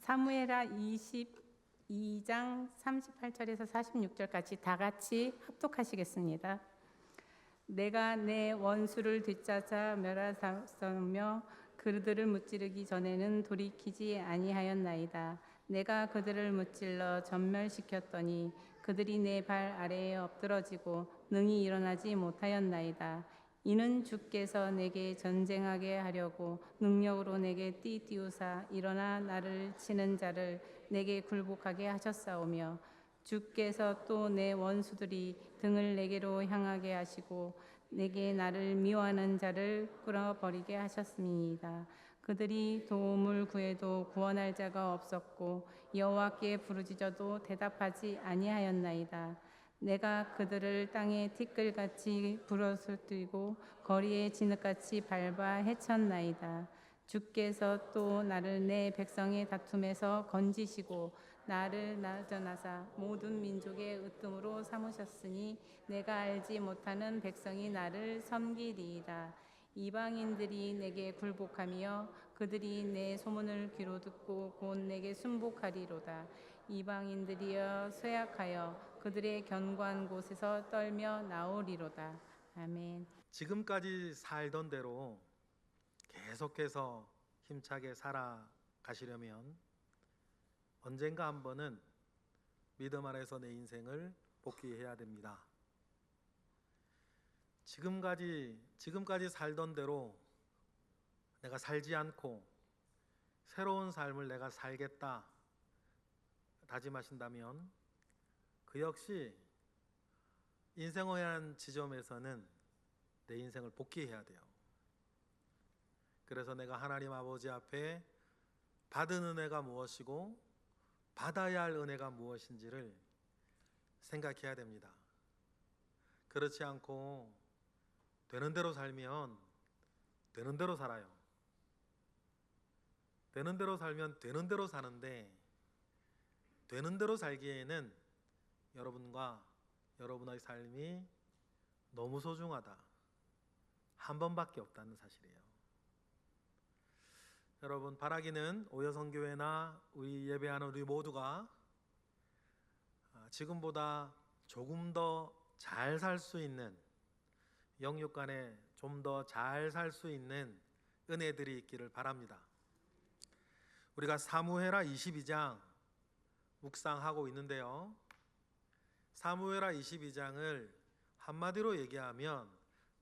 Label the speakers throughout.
Speaker 1: 사무엘하 22장 38절에서 46절까지 다 같이 합독하시겠습니다. 내가 내 원수를 뒷찾아 멸하였으며 그들을 무찌르기 전에는 돌이키지 아니하였나이다. 내가 그들을 무찔러 전멸시켰더니 그들이 내 발 아래에 엎드러지고 능히 일어나지 못하였나이다. 이는 주께서 내게 전쟁하게 하려고 능력으로 내게 띠띠우사 일어나 나를 치는 자를 내게 굴복하게 하셨사오며 주께서 또 내 원수들이 등을 내게로 향하게 하시고 내게 나를 미워하는 자를 끌어버리게 하셨습니다. 그들이 도움을 구해도 구원할 자가 없었고 여호와께 부르짖어도 대답하지 아니하였나이다. 내가 그들을 땅에 티끌같이 부러뜨리고 거리에 진흙같이 밟아 해쳤나이다. 주께서 또 나를 내 백성의 다툼에서 건지시고 나를 나전하사 모든 민족의 으뜸으로 삼으셨으니 내가 알지 못하는 백성이 나를 섬기리이다. 이방인들이 내게 굴복하며 그들이 내 소문을 귀로 듣고 곧 내게 순복하리로다. 이방인들이여 쇠약하여 그들의 견고한 곳에서 떨며 나오리로다. 아멘.
Speaker 2: 지금까지 살던 대로 계속해서 힘차게 살아가시려면 언젠가 한 번은 믿음 안에서 내 인생을 복귀해야 됩니다. 지금까지 살던 대로 내가 살지 않고 새로운 삶을 내가 살겠다 다짐하신다면 그 역시 인생의 한 지점에서는 내 인생을 복귀해야 돼요. 그래서 내가 하나님 아버지 앞에 받은 은혜가 무엇이고 받아야 할 은혜가 무엇인지를 생각해야 됩니다. 그렇지 않고 되는 대로 살면 되는 대로 살아요. 되는 대로 살면 되는 대로 사는데 되는 대로 살기에는 여러분과 여러분의 삶이 너무 소중하다. 한 번밖에 없다는 사실이에요. 여러분, 바라기는 오여성교회나 우리 예배하는 우리 모두가 지금보다 조금 더 잘 살 수 있는, 영육간에 좀 더 잘 살 수 있는 은혜들이 있기를 바랍니다. 우리가 사무엘하 22장 묵상하고 있는데요, 사무엘하 22장을 한마디로 얘기하면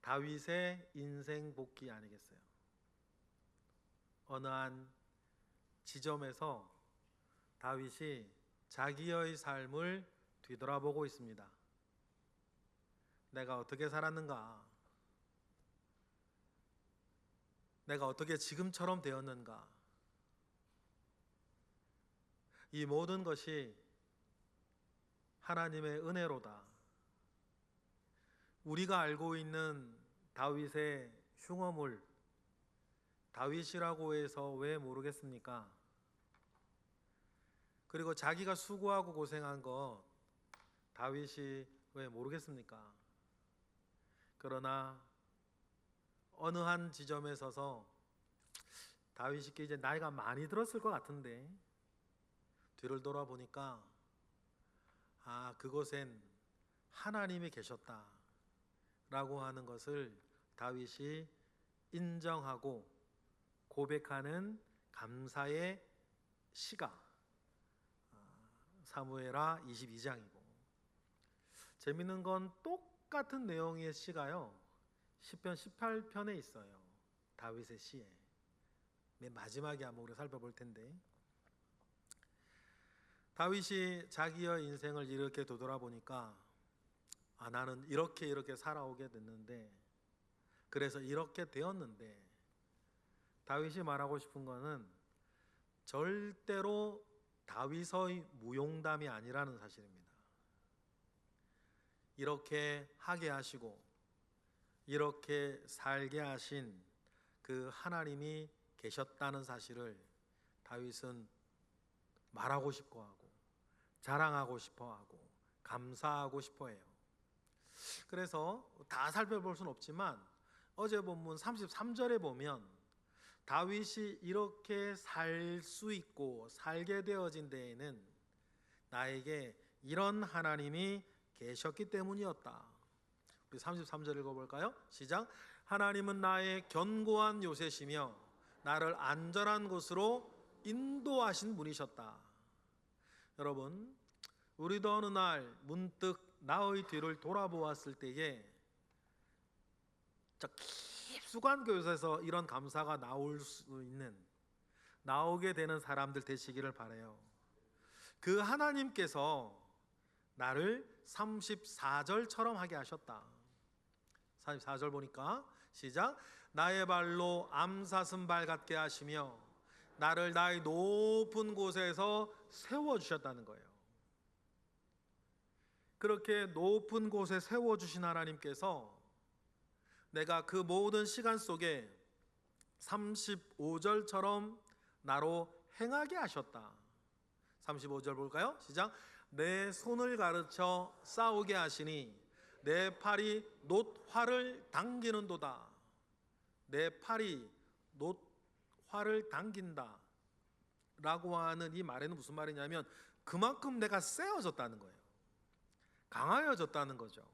Speaker 2: 다윗의 인생 복귀 아니겠어요? 어느 한 지점에서 다윗이 자기의 삶을 뒤돌아보고 있습니다. 내가 어떻게 살았는가? 내가 어떻게 지금처럼 되었는가? 이 모든 것이 하나님의 은혜로다. 우리가 알고 있는 다윗의 흉어물, 다윗이라고 해서 왜 모르겠습니까? 그리고 자기가 수고하고 고생한 것 다윗이 왜 모르겠습니까? 그러나 어느 한 지점에 서서 다윗이 이제 나이가 많이 들었을 것 같은데 뒤를 돌아보니까 그곳엔 하나님이 계셨다 라고 하는 것을 다윗이 인정하고 고백하는 감사의 시가 사무엘하 22장이고, 재밌는 건 똑같은 내용의 시가요 시편 18편에 있어요. 다윗의 시에 맨 마지막에 한번 우리가 살펴볼 텐데, 다윗이 자기의 인생을 이렇게 되돌아보니까 나는 이렇게 살아오게 됐는데, 그래서 이렇게 되었는데, 다윗이 말하고 싶은 것은 절대로 다윗의 무용담이 아니라는 사실입니다. 이렇게 하게 하시고 이렇게 살게 하신 그 하나님이 계셨다는 사실을 다윗은 말하고 싶어하고 자랑하고 싶어하고 감사하고 싶어해요. 그래서 다 살펴볼 수는 없지만 어제 본문 33절에 보면 다윗이 이렇게 살 수 있고 살게 되어진 데에는 나에게 이런 하나님이 계셨기 때문이었다. 우리 33절 읽어볼까요? 시작. 하나님은 나의 견고한 요새시며 나를 안전한 곳으로 인도하신 분이셨다. 여러분, 우리도 어느 날 문득 나의 뒤를 돌아보았을 때에 저 깊숙한 곳에서 이런 감사가 나오게 되는 사람들 되시기를 바라요. 그 하나님께서 나를 34절처럼 하게 하셨다. 34절 보니까 시작. 나의 발로 암사슴발 같게 하시며 나를 나의 높은 곳에서 세워주셨다는 거예요. 그렇게 높은 곳에 세워주신 하나님께서 내가 그 모든 시간 속에 35절처럼 나로 행하게 하셨다. 35절 볼까요? 시작. 내 손을 가르쳐 싸우게 하시니 내 팔이 놋활을 당기는도다. 내 팔이 놋활을 당긴다 라고 하는 이 말에는 무슨 말이냐면 그만큼 내가 세워졌다는 거예요. 강하여졌다는 거죠.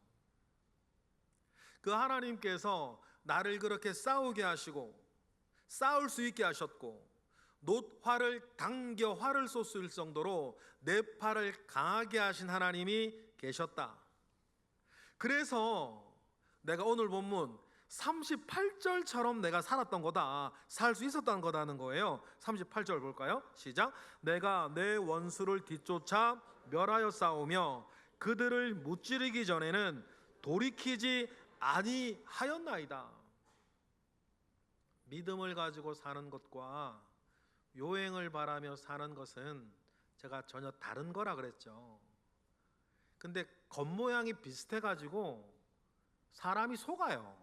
Speaker 2: 그 하나님께서 나를 그렇게 싸우게 하시고 싸울 수 있게 하셨고 놋활을 당겨 활을 쏘을 정도로 내 팔을 강하게 하신 하나님이 계셨다. 그래서 내가 오늘 본문 38절처럼 내가 살았던 거다, 살 수 있었던 거다는 거예요. 38절 볼까요? 시작. 내가 내 원수를 뒤쫓아 멸하여 싸우며 그들을 무찌르기 전에는 돌이키지 아니하였나이다. 믿음을 가지고 사는 것과 요행을 바라며 사는 것은 제가 전혀 다른 거라 그랬죠. 근데 겉모양이 비슷해 가지고 사람이 속아요.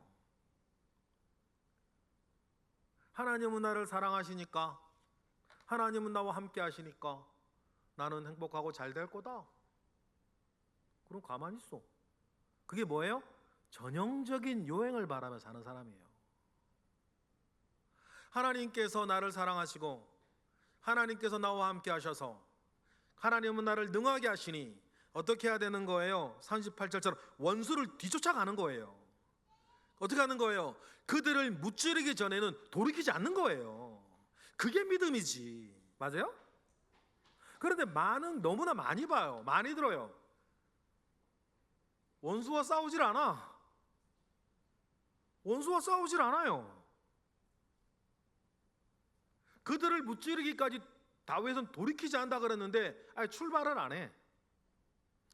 Speaker 2: 하나님은 나를 사랑하시니까, 하나님은 나와 함께 하시니까 나는 행복하고 잘 될 거다. 그럼 가만히 있어. 그게 뭐예요? 전형적인 요행을 바라며 사는 사람이에요. 하나님께서 나를 사랑하시고 하나님께서 나와 함께 하셔서 하나님은 나를 능하게 하시니 어떻게 해야 되는 거예요? 38절처럼 원수를 뒤쫓아가는 거예요. 어떻게 하는 거예요? 그들을 무찌르기 전에는 돌이키지 않는 거예요. 그게 믿음이지. 맞아요? 그런데 너무나 많이 봐요. 많이 들어요. 원수와 싸우질 않아. 원수와 싸우질 않아요. 그들을 무찌르기까지 다윗은 돌이키지 않는다 그랬는데 출발을 안 해.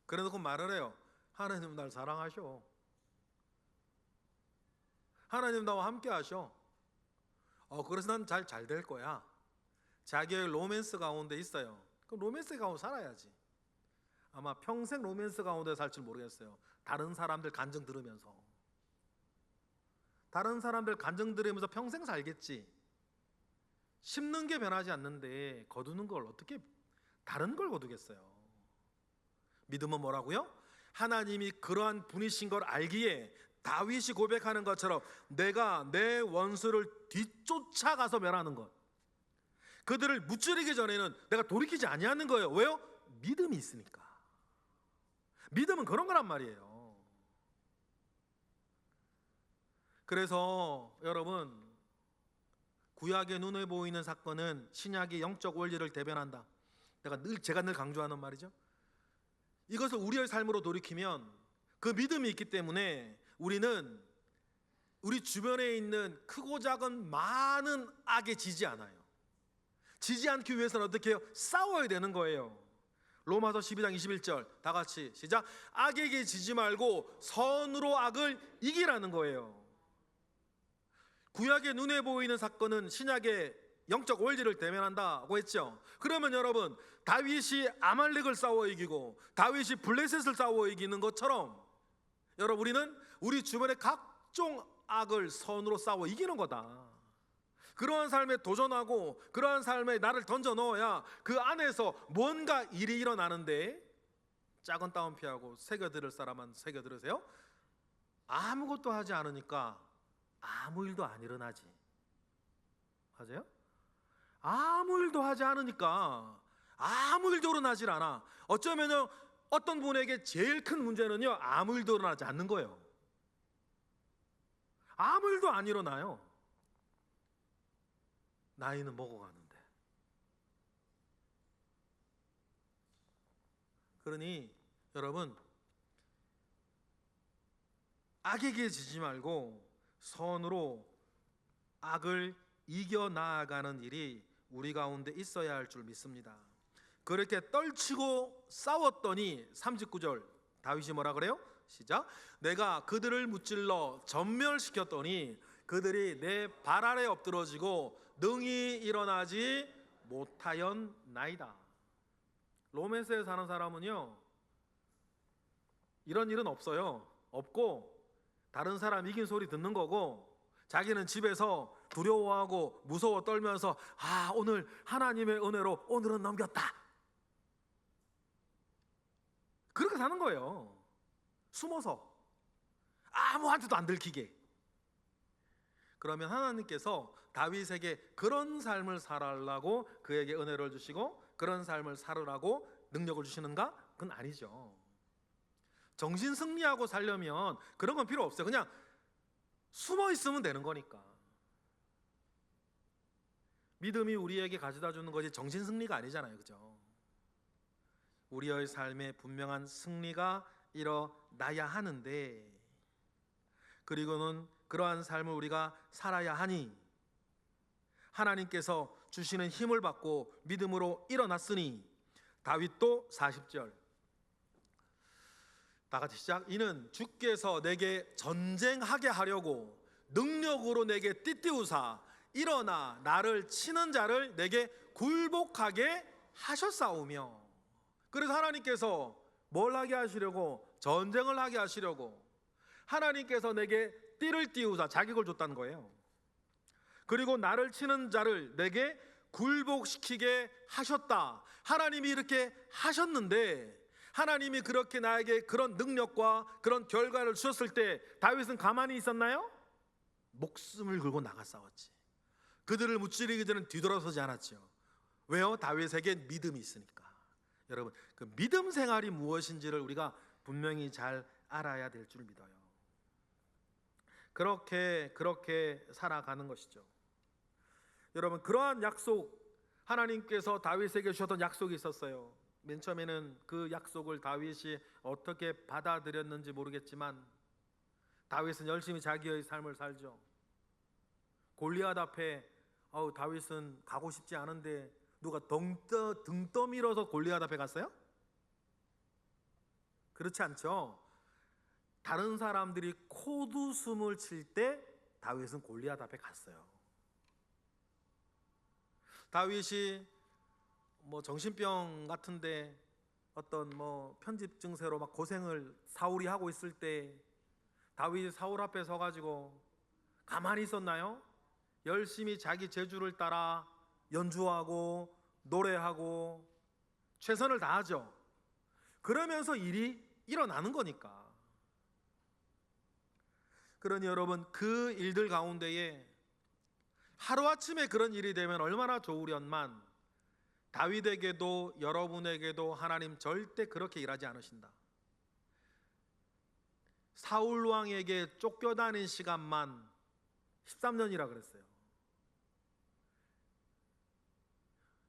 Speaker 2: 그래놓고 말을 해요. 하나님 날 사랑하셔. 하나님 나와 함께 하셔. 그래서 난 잘 될 거야. 자기의 로맨스 가운데 있어요. 그럼 로맨스 가운데 살아야지. 아마 평생 로맨스 가운데 살 줄 모르겠어요. 다른 사람들 간증 들으면서. 다른 사람들 간증 들으면서 평생 살겠지. 심는 게 변하지 않는데 거두는 걸 어떻게 다른 걸 거두겠어요. 믿음은 뭐라고요? 하나님이 그러한 분이신 걸 알기에 다윗이 고백하는 것처럼 내가 내 원수를 뒤쫓아가서 멸하는 것, 그들을 무찌르기 전에는 내가 돌이키지 아니하는 거예요. 왜요? 믿음이 있으니까. 믿음은 그런 거란 말이에요. 그래서 여러분, 구약의 눈에 보이는 사건은 신약의 영적 원리를 대변한다. 제가 늘 강조하는 말이죠. 이것을 우리의 삶으로 돌이키면 그 믿음이 있기 때문에 우리는 우리 주변에 있는 크고 작은 많은 악에 지지 않아요. 지지 않기 위해서는 어떻게 해요? 싸워야 되는 거예요. 로마서 12장 21절 다 같이 시작. 악에게 지지 말고 선으로 악을 이기라는 거예요. 구약의 눈에 보이는 사건은 신약의 영적 원리를 대면한다고 했죠. 그러면 여러분, 다윗이 아말렉을 싸워 이기고 다윗이 블레셋을 싸워 이기는 것처럼 여러분, 우리는 우리 주변의 각종 악을 선으로 싸워 이기는 거다. 그러한 삶에 도전하고 그러한 삶에 나를 던져 넣어야 그 안에서 뭔가 일이 일어나는데, 작은 따옴표하고 새겨들을 사람은 새겨들으세요. 아무것도 하지 않으니까 아무 일도 안 일어나지. 맞아요? 아무 일도 하지 않으니까 아무 일도 일어나질 않아. 어쩌면요, 어떤 분에게 제일 큰 문제는요, 아무 일도 일어나지 않는 거예요. 아무 일도 안 일어나요. 나이는 먹어가는데. 그러니 여러분, 악에게 지지 말고 선으로 악을 이겨 나아가는 일이 우리 가운데 있어야 할 줄 믿습니다. 그렇게 떨치고 싸웠더니 39절 다윗이 뭐라 그래요? 시작. 내가 그들을 무찔러 전멸시켰더니 그들이 내 발 아래 엎드러지고 능히 일어나지 못하였나이다. 로맨스에 사는 사람은요, 이런 일은 없어요. 없고 다른 사람 이긴 소리 듣는 거고, 자기는 집에서 두려워하고 무서워 떨면서 오늘 하나님의 은혜로 오늘은 넘겼다, 그렇게 사는 거예요. 숨어서 아무한테도 안 들키게. 그러면 하나님께서 다윗에게 그런 삶을 살아라고 그에게 은혜를 주시고 그런 삶을 살으라고 능력을 주시는가? 그건 아니죠. 정신 승리하고 살려면 그런 건 필요 없어요. 그냥 숨어 있으면 되는 거니까. 믿음이 우리에게 가져다 주는 것이 정신 승리가 아니잖아요, 그죠? 우리의 삶에 분명한 승리가 일어나야 하는데, 그리고는 그러한 삶을 우리가 살아야 하니 하나님께서 주시는 힘을 받고 믿음으로 일어났으니, 다윗도 40절 다 같이 시작. 이는 주께서 내게 전쟁하게 하려고 능력으로 내게 띠띠우사 일어나 나를 치는 자를 내게 굴복하게 하셨사오며. 그래서 하나님께서 뭘 하게 하시려고? 전쟁을 하게 하시려고 하나님께서 내게 띠를 띠우사 자격을 줬다는 거예요. 그리고 나를 치는 자를 내게 굴복시키게 하셨다. 하나님이 이렇게 하셨는데, 하나님이 그렇게 나에게 그런 능력과 그런 결과를 주셨을 때 다윗은 가만히 있었나요? 목숨을 걸고 나가 싸웠지. 그들을 무찌르기 전에 뒤돌아서지 않았죠. 왜요? 다윗에게 믿음이 있으니까. 여러분, 그 믿음 생활이 무엇인지를 우리가 분명히 잘 알아야 될 줄 믿어요. 그렇게 살아가는 것이죠. 여러분, 그러한 약속, 하나님께서 다윗에게 주셨던 약속이 있었어요. 맨 처음에는 그 약속을 다윗이 어떻게 받아들였는지 모르겠지만 다윗은 열심히 자기의 삶을 살죠. 골리앗 앞에 다윗은 가고 싶지 않은데 누가 등 떠밀어서 골리앗 앞에 갔어요? 그렇지 않죠. 다른 사람들이 코웃음을 칠 때 다윗은 골리앗 앞에 갔어요. 다윗이 정신병 같은데 어떤 편집 증세로 막 고생을 사울이 하고 있을 때 다윗이 사울 앞에 서가지고 가만히 있었나요? 열심히 자기 재주를 따라 연주하고 노래하고 최선을 다하죠. 그러면서 일이 일어나는 거니까. 그러니 여러분, 그 일들 가운데에 하루아침에 그런 일이 되면 얼마나 좋으련만, 다윗에게도 여러분에게도 하나님 절대 그렇게 일하지 않으신다. 사울 왕에게 쫓겨다닌 시간만 13년이라 그랬어요.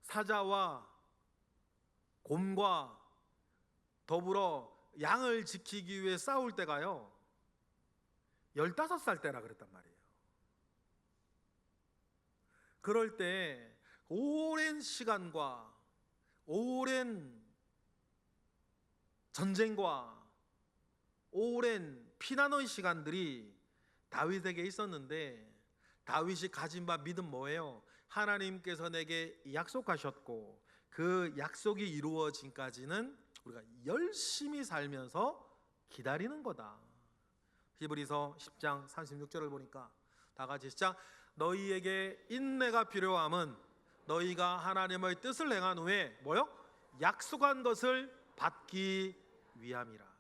Speaker 2: 사자와 곰과 더불어 양을 지키기 위해 싸울 때가요 15살 때라 그랬단 말이에요. 그럴 때 오랜 시간과 오랜 전쟁과 오랜 피난의 시간들이 다윗에게 있었는데, 다윗이 가진 바 믿음 뭐예요? 하나님께서 내게 약속하셨고 그 약속이 이루어진까지는 우리가 열심히 살면서 기다리는 거다. 히브리서 10장 36절을 보니까 다 같이 시작. 너희에게 인내가 필요함은 너희가 하나님의 뜻을 행한 후에 뭐요? 약속한 것을 받기 위함이라.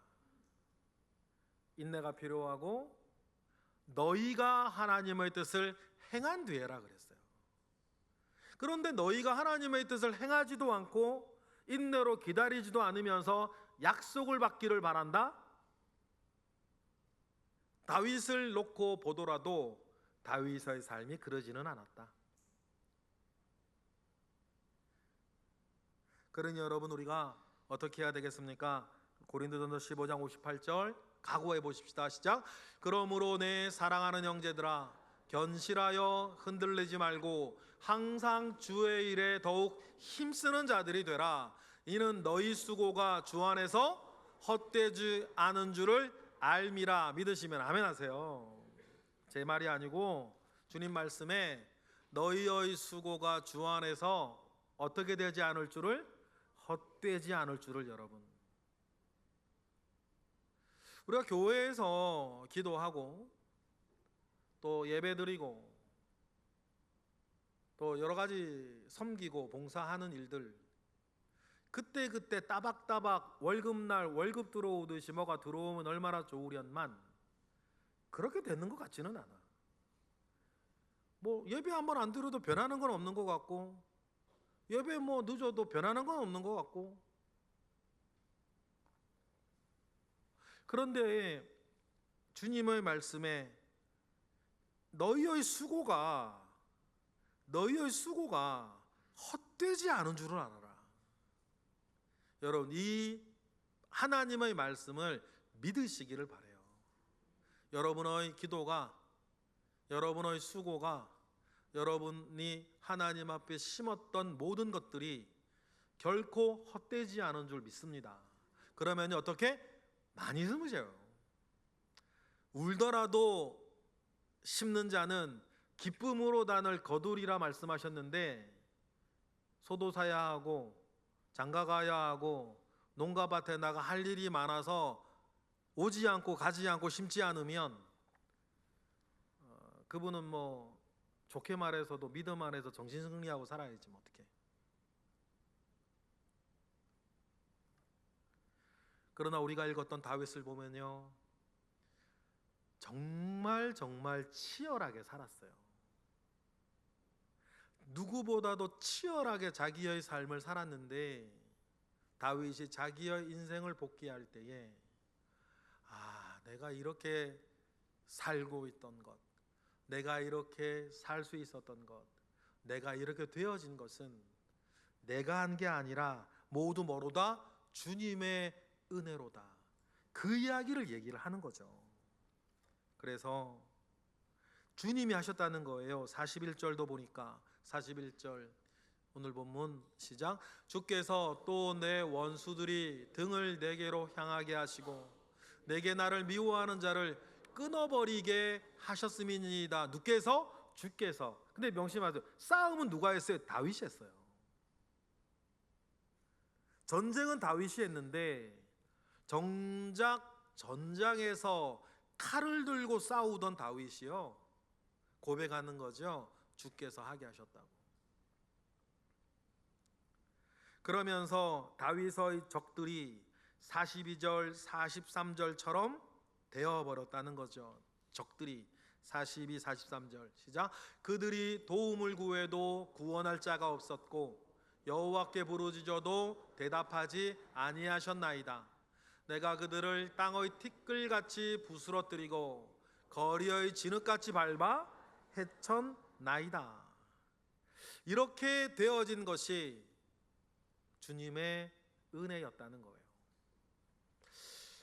Speaker 2: 인내가 필요하고 너희가 하나님의 뜻을 행한 뒤에라 그랬어요. 그런데 너희가 하나님의 뜻을 행하지도 않고 인내로 기다리지도 않으면서 약속을 받기를 바란다? 다윗을 놓고 보더라도 다윗의 삶이 그러지는 않았다. 그러니 여러분, 우리가 어떻게 해야 되겠습니까? 고린도전서 15장 58절 각오해 보십시다. 시작. 그러므로 내 사랑하는 형제들아, 견실하여 흔들리지 말고 항상 주의 일에 더욱 힘쓰는 자들이 되라. 이는 너희 수고가 주 안에서 헛되지 않은 줄을 알미라. 믿으시면 아멘 하세요. 제 말이 아니고 주님 말씀에 너희의 수고가 주 안에서 어떻게 되지 않을 줄을, 헛되지 않을 줄을. 여러분, 우리가 교회에서 기도하고 또 예배드리고 또 여러 가지 섬기고 봉사하는 일들, 그때 따박따박 월급날 월급 들어오듯이 뭐가 들어오면 얼마나 좋으련만 그렇게 되는 것 같지는 않아. 뭐 예배 한번 안 드려도 변하는 건 없는 것 같고, 예배 뭐 늦어도 변하는 건 없는 것 같고. 그런데 주님의 말씀에 너희의 수고가 헛되지 않은 줄을 알아라. 여러분, 이 하나님의 말씀을 믿으시기를 바라요. 여러분의 기도가, 여러분의 수고가, 여러분이 하나님 앞에 심었던 모든 것들이 결코 헛되지 않은 줄 믿습니다. 그러면 어떻게? 많이 심으세요. 울더라도 심는 자는 기쁨으로 단을 거두리라 말씀하셨는데, 소도사야 하고 장가가야 하고 농가밭에 나가 할 일이 많아서 오지 않고 가지 않고 심지 않으면 그분은 뭐 좋게 말해서도 믿음 안에서 정신승리하고 살아야지 뭐 어떻게. 그러나 우리가 읽었던 다윗을 보면요, 정말 치열하게 살았어요. 누구보다도 치열하게 자기의 삶을 살았는데, 다윗이 자기의 인생을 복귀할 때에 내가 이렇게 살고 있던 것, 내가 이렇게 살 수 있었던 것, 내가 이렇게 되어진 것은 내가 한 게 아니라 모두 뭐로다? 주님의 은혜로다. 그 이야기를 얘기를 하는 거죠. 그래서 주님이 하셨다는 거예요. 41절도 보니까 41절 오늘 본문 시작. 주께서 또 내 원수들이 등을 내게로 향하게 하시고 내게 나를 미워하는 자를 끊어버리게 하셨음이니이다. 누께서? 주께서. 근데 명심하세요. 싸움은 누가 했어요? 다윗이 했어요. 전쟁은 다윗이 했는데 정작 전장에서 칼을 들고 싸우던 다윗이요, 고백하는 거죠. 주께서 하게 하셨다고. 그러면서 다윗의 적들이 42절 43절처럼 되어버렸다는 거죠. 적들이 42, 43절 시작. 그들이 도움을 구해도 구원할 자가 없었고 여호와께 부르짖어도 대답하지 아니하셨나이다. 내가 그들을 땅의 티끌같이 부스러뜨리고 거리의 진흙같이 밟아 헤쳤나이다. 이렇게 되어진 것이 주님의 은혜였다는 거예요.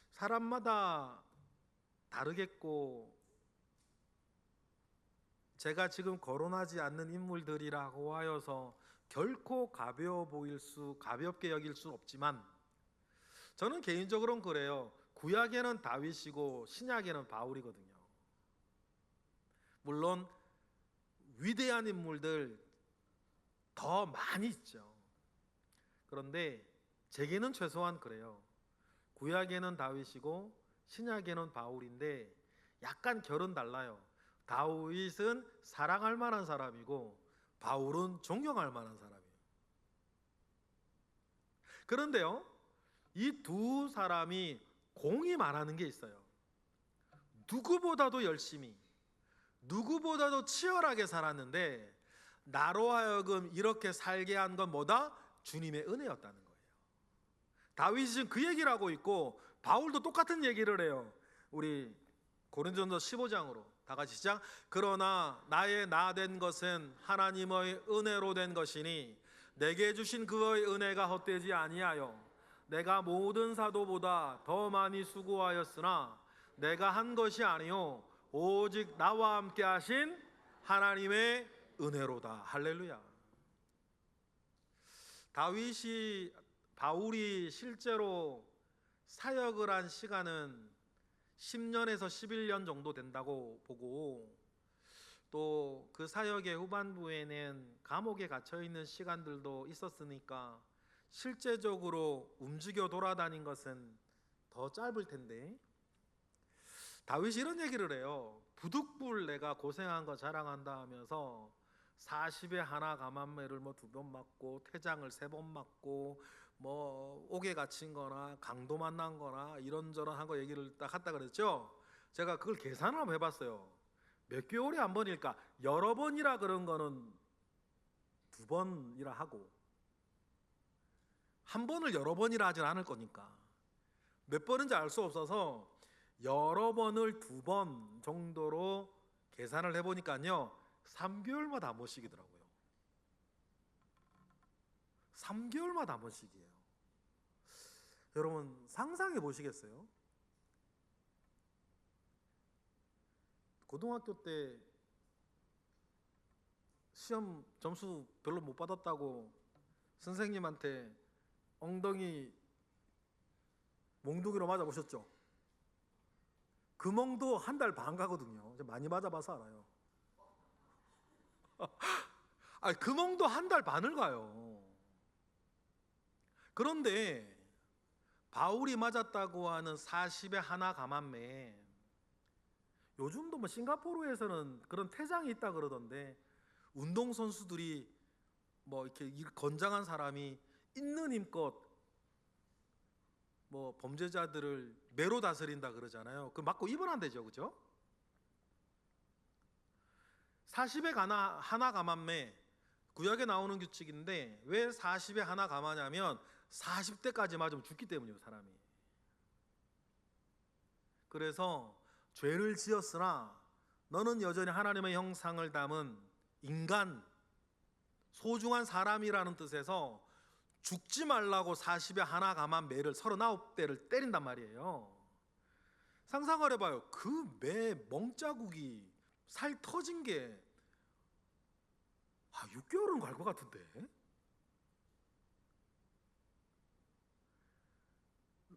Speaker 2: 사람마다 다르겠고, 제가 지금 거론하지 않는 인물들이라고 하여서 결코 가볍게 여길 수 없지만, 저는 개인적으로는 그래요. 구약에는 다윗이고 신약에는 바울이거든요. 물론 위대한 인물들 더 많이 있죠. 그런데 제게는 최소한 그래요. 구약에는 다윗이고 신약에는 바울인데 약간 결은 달라요. 다윗은 사랑할 만한 사람이고 바울은 존경할 만한 사람이에요. 그런데요, 이 두 사람이 공이 많은 게 있어요. 누구보다도 열심히, 누구보다도 치열하게 살았는데 나로 하여금 이렇게 살게 한 건 뭐다? 주님의 은혜였다는 거예요. 다윗이 지금 그 얘기를 하고 있고 바울도 똑같은 얘기를 해요. 우리 고린도전서 15장으로 다 같이 시작. 그러나 나의 나 된 것은 하나님의 은혜로 된 것이니 내게 주신 그의 은혜가 헛되지 아니하여 내가 모든 사도보다 더 많이 수고하였으나 내가 한 것이 아니요 오직 나와 함께 하신 하나님의 은혜로다. 할렐루야. 바울이 실제로 사역을 한 시간은 10년에서 11년 정도 된다고 보고, 또 그 사역의 후반부에는 감옥에 갇혀 있는 시간들도 있었으니까 실제적으로 움직여 돌아다닌 것은 더 짧을 텐데, 다윗이 이런 얘기를 해요. 부득불 내가 고생한 거 자랑한다 하면서 40에 하나 감한매를 뭐 2번 맞고 퇴장을 3번 맞고 뭐 옥에 갇힌 거나 강도 만난 거나 이런저런 한 거 얘기를 딱 했다 그랬죠. 제가 그걸 계산을 한번 해봤어요. 몇 개월에 한 번일까? 여러 번이라 그런 거는 2번이라 하고, 한 번을 여러 번이라 하진 않을 거니까 몇 번인지 알 수 없어서 여러 번을 2번 정도로 계산을 해보니까요 3개월마다 한 번씩이더라고요. 3개월마다 한 번씩이에요. 여러분 상상해 보시겠어요? 고등학교 때 시험 점수 별로 못 받았다고 선생님한테 엉덩이 몽둥이로 맞아보셨죠? 그 멍도 한 달 반 가거든요. 많이 맞아봐서 알아요. 그 멍도 한 달 반을 가요. 그런데 바울이 맞았다고 하는 40에 하나 감한매, 요즘도 뭐 싱가포르에서는 그런 퇴장이 있다 그러던데, 운동선수들이 뭐 이렇게 건장한 사람이 있는 힘껏 뭐 범죄자들을 매로 다스린다 그러잖아요. 그 맞고 입원한대죠, 그죠? 40에 하나 감한매, 구약에 나오는 규칙인데 왜 40에 하나 감하냐면 40대까지 맞으면 죽기 때문이에요, 사람이. 그래서 죄를 지었으나 너는 여전히 하나님의 형상을 담은 인간, 소중한 사람이라는 뜻에서 죽지 말라고 40에 하나 감한 매를 39대를 때린단 말이에요. 상상을 해봐요. 그 매 멍자국이 살 터진 게 6개월은 갈 것 같은데.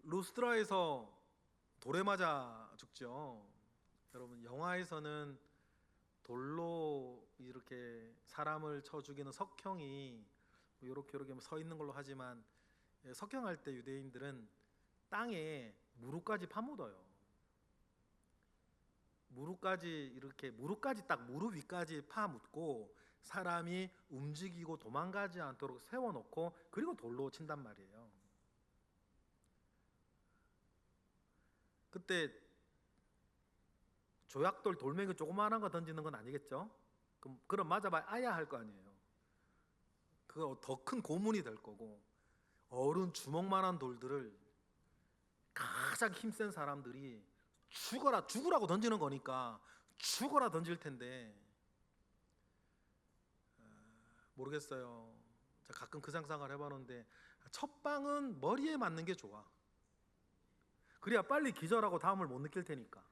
Speaker 2: 루스트라에서 돌에 맞아 죽죠. 여러분 영화에서는 돌로 이렇게 사람을 쳐 죽이는 석형이 이렇게 서 있는 걸로 하지만, 석형할 때 유대인들은 땅에 무릎까지 파묻어요. 무릎까지 딱 무릎 위까지 파묻고 사람이 움직이고 도망가지 않도록 세워놓고 그리고 돌로 친단 말이에요. 그때 조약돌 돌멩이 조그마한 거 던지는 건 아니겠죠? 그럼 맞아봐야 아야 할 거 아니에요. 그거 더 큰 고문이 될 거고, 어른 주먹만한 돌들을 가장 힘센 사람들이 죽으라고 던지는 거니까 죽어라 던질 텐데, 모르겠어요. 제가 가끔 그 상상을 해봤는데 첫 방은 머리에 맞는 게 좋아. 그래야 빨리 기절하고 다음을 못 느낄 테니까.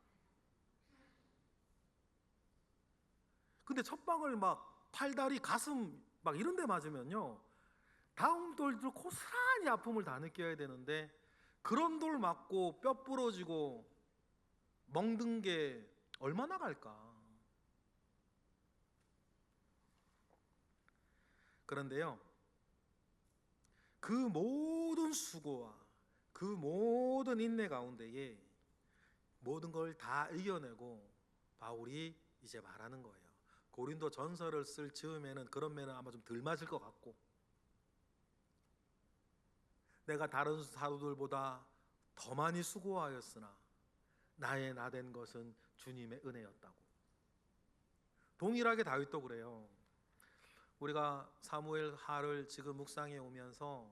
Speaker 2: 근데 첫 방을 막 팔다리 가슴 막 이런 데 맞으면요 다음 돌도 고스란히 아픔을 다 느껴야 되는데, 그런 돌 맞고 뼈 부러지고 멍든 게 얼마나 갈까. 그런데요 그 모든 수고와 그 모든 인내 가운데에 모든 걸 다 이겨내고 바울이 이제 말하는 거예요. 고린도 전서를 쓸 즈음에는 그런 매는 아마 좀 덜 맞을 것 같고, 내가 다른 사도들보다 더 많이 수고하였으나 나의 나 된 것은 주님의 은혜였다고. 동일하게 다윗도 그래요. 우리가 사무엘 하를 지금 묵상해 오면서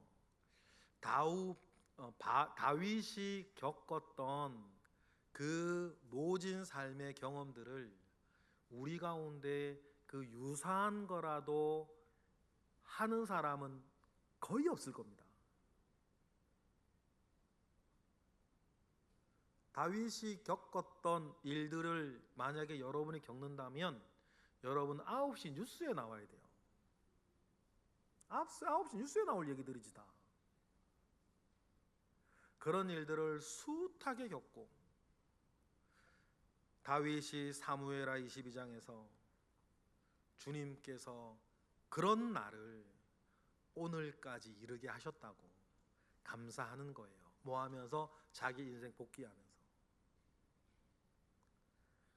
Speaker 2: 다윗이 겪었던 그 모진 삶의 경험들을 우리 가운데 그 유사한 거라도 하는 사람은 거의 없을 겁니다. 다윗이 겪었던 일들을 만약에 여러분이 겪는다면 여러분 9시 뉴스에 나와야 돼요. 9시 뉴스에 나올 얘기들이지 다. 그런 일들을 숱하게 겪고 다윗이 사무엘하 22장에서 주님께서 그런 나를 오늘까지 이르게 하셨다고 감사하는 거예요. 뭐 하면서? 자기 인생 복귀하면서.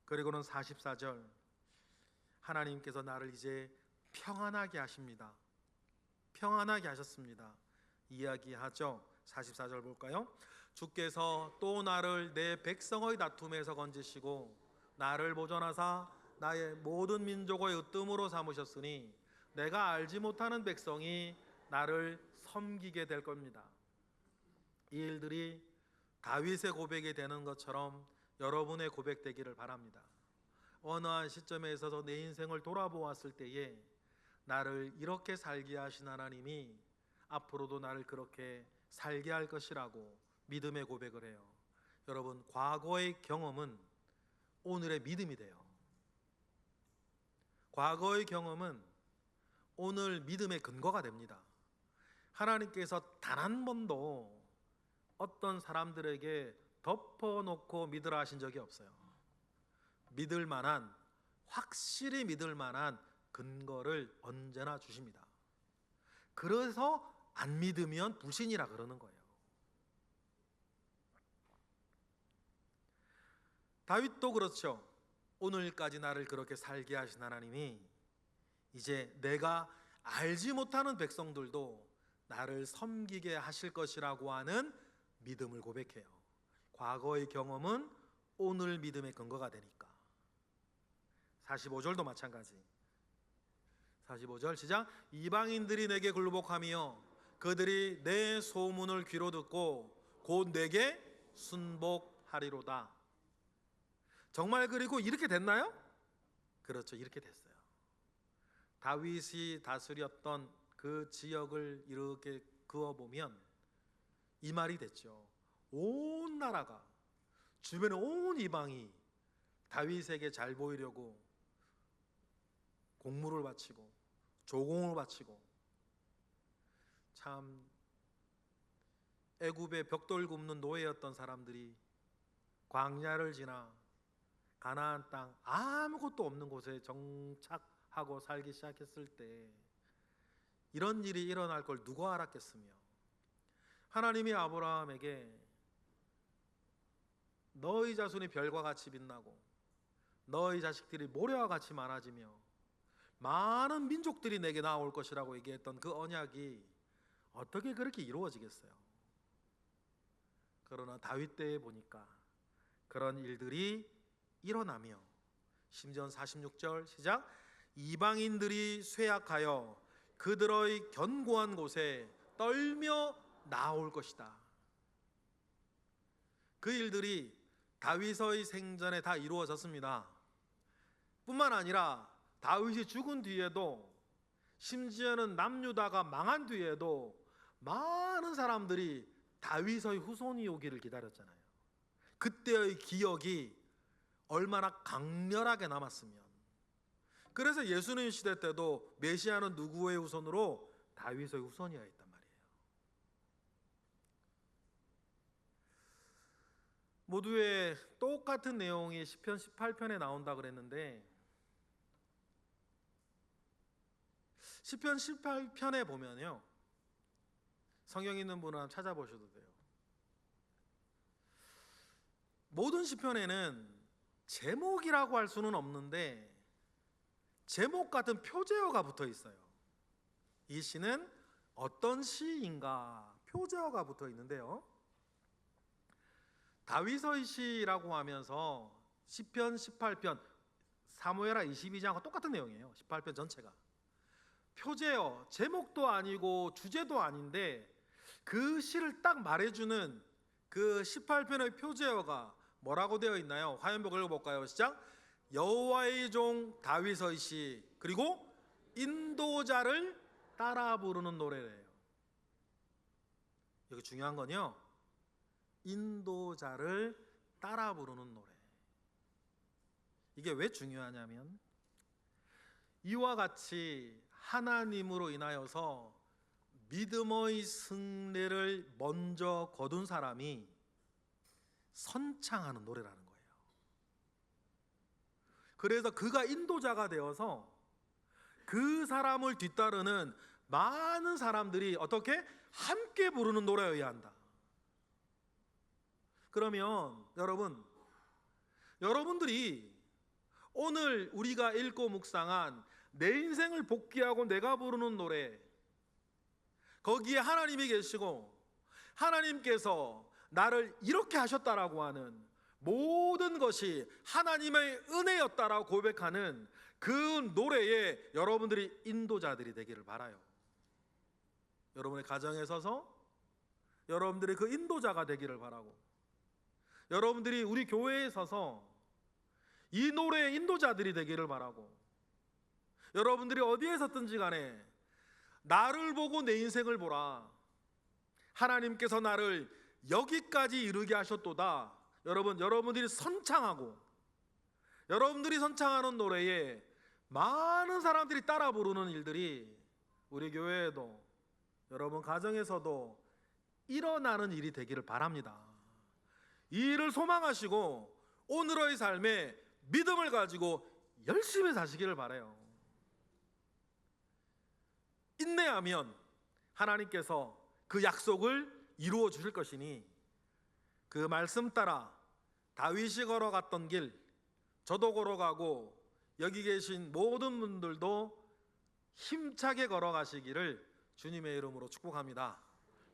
Speaker 2: 그리고는 44절, 하나님께서 나를 이제 평안하게 하십니다. 평안하게 하셨습니다. 이야기하죠. 44절 볼까요? 주께서 또 나를 내 백성의 다툼에서 건지시고 나를 보존하사 나의 모든 민족의 으뜸으로 삼으셨으니 내가 알지 못하는 백성이 나를 섬기게 될 겁니다. 이 일들이 다윗의 고백이 되는 것처럼 여러분의 고백되기를 바랍니다. 어느 한 시점에 있어서 내 인생을 돌아보았을 때에 나를 이렇게 살게 하신 하나님이 앞으로도 나를 그렇게 살게 할 것이라고 믿음의 고백을 해요. 여러분, 과거의 경험은 오늘의 믿음이 돼요. 과거의 경험은 오늘 믿음의 근거가 됩니다. 하나님께서 단 한 번도 어떤 사람들에게 덮어놓고 믿으라 하신 적이 없어요. 믿을 만한, 확실히 믿을 만한 근거를 언제나 주십니다. 그래서 안 믿으면 불신이라 그러는 거예요. 다윗도 그렇죠. 오늘까지 나를 그렇게 살게 하신 하나님이 이제 내가 알지 못하는 백성들도 나를 섬기게 하실 것이라고 하는 믿음을 고백해요. 과거의 경험은 오늘 믿음의 근거가 되니까. 45절도 마찬가지. 45절 시작. 이방인들이 내게 굴복하며 그들이 내 소문을 귀로 듣고 곧 내게 순복하리로다. 정말 그리고 이렇게 됐나요? 그렇죠. 이렇게 됐어요. 다윗이 다스렸던 그 지역을 이렇게 그어보면 이 말이 됐죠. 온 나라가, 주변의 온 이방이 다윗에게 잘 보이려고 공물을 바치고 조공을 바치고, 참 애굽의 벽돌 굽는 노예였던 사람들이 광야를 지나 가나안 땅 아무것도 없는 곳에 정착하고 살기 시작했을 때 이런 일이 일어날 걸 누가 알았겠으며, 하나님이 아브라함에게 너희 자손이 별과 같이 빛나고 너희 자식들이 모래와 같이 많아지며 많은 민족들이 내게 나올 것이라고 얘기했던 그 언약이 어떻게 그렇게 이루어지겠어요? 그러나 다윗 때에 보니까 그런 일들이 일어나며, 심지어 46절 시작. 이방인들이 쇠약하여 그들의 견고한 곳에 떨며 나올 것이다. 그 일들이 다윗의 생전에 다 이루어졌습니다. 뿐만 아니라 다윗이 죽은 뒤에도, 심지어는 남유다가 망한 뒤에도 많은 사람들이 다윗의 후손이 오기를 기다렸잖아요. 그때의 기억이 얼마나 강렬하게 남았으면. 그래서 예수님 시대 때도 메시아는 누구의 후손으로? 다윗의 후손이어야 했단 말이에요. 모두의 똑같은 내용이 시편 18편에 나온다 그랬는데, 시편 18편에 보면요, 성경 있는 분은 한번 찾아보셔도 돼요. 모든 시편에는 제목이라고 할 수는 없는데 제목 같은 표제어가 붙어 있어요. 이 시는 어떤 시인가 표제어가 붙어 있는데요, 다윗의 시라고 하면서 시편 18편, 사무엘하 22장과 똑같은 내용이에요. 18편 전체가 표제어, 제목도 아니고 주제도 아닌데 그 시를 딱 말해주는 그 18편의 표제어가 뭐라고 되어 있나요? 화면보고 읽어볼까요? 시작. 여호와의 종 다윗의 시, 그리고 인도자를 따라 부르는 노래래요. 여기 중요한 건요, 인도자를 따라 부르는 노래. 이게 왜 중요하냐면 이와 같이 하나님으로 인하여서 믿음의 승리를 먼저 거둔 사람이 선창하는 노래라는 거예요. 그래서 그가 인도자가 되어서 그 사람을 뒤따르는 많은 사람들이 어떻게 함께 부르는 노래여야 한다. 그러면 여러분들이 오늘 우리가 읽고 묵상한 내 인생을 복귀하고 내가 부르는 노래, 거기에 하나님이 계시고 하나님께서 나를 이렇게 하셨다라고 하는 모든 것이 하나님의 은혜였다라고 고백하는 그 노래에 여러분들이 인도자들이 되기를 바라요. 여러분의 가정에 서서 여러분들이 그 인도자가 되기를 바라고, 여러분들이 우리 교회에 서서 이 노래의 인도자들이 되기를 바라고, 여러분들이 어디에 섰든지 간에 나를 보고 내 인생을 보라, 하나님께서 나를 여기까지 이르게 하셨도다. 여러분들이 선창하고, 여러분들이 선창하는 노래에 많은 사람들이 따라 부르는 일들이 우리 교회에도 여러분 가정에서도 일어나는 일이 되기를 바랍니다. 이 일을 소망하시고 오늘의 삶에 믿음을 가지고 열심히 사시기를 바라요. 인내하면 하나님께서 그 약속을 이루어 주실 것이니 그 말씀 따라 다윗이 걸어갔던 길 저도 걸어가고 여기 계신 모든 분들도 힘차게 걸어가시기를 주님의 이름으로 축복합니다.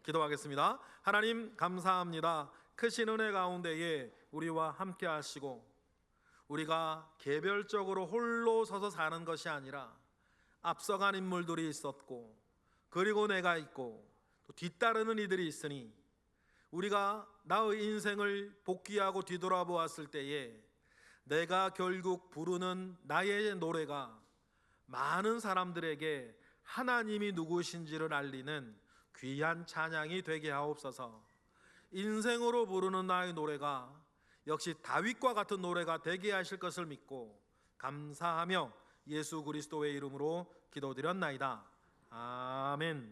Speaker 2: 기도하겠습니다. 하나님 감사합니다. 크신 은혜 가운데에 우리와 함께 하시고 우리가 개별적으로 홀로 서서 사는 것이 아니라 앞서간 인물들이 있었고 그리고 내가 있고 또 뒤따르는 이들이 있으니 우리가 나의 인생을 복귀하고 뒤돌아보았을 때에 내가 결국 부르는 나의 노래가 많은 사람들에게 하나님이 누구신지를 알리는 귀한 찬양이 되게 하옵소서. 인생으로 부르는 나의 노래가 역시 다윗과 같은 노래가 되게 하실 것을 믿고 감사하며 예수 그리스도의 이름으로 기도드렸나이다. 아멘.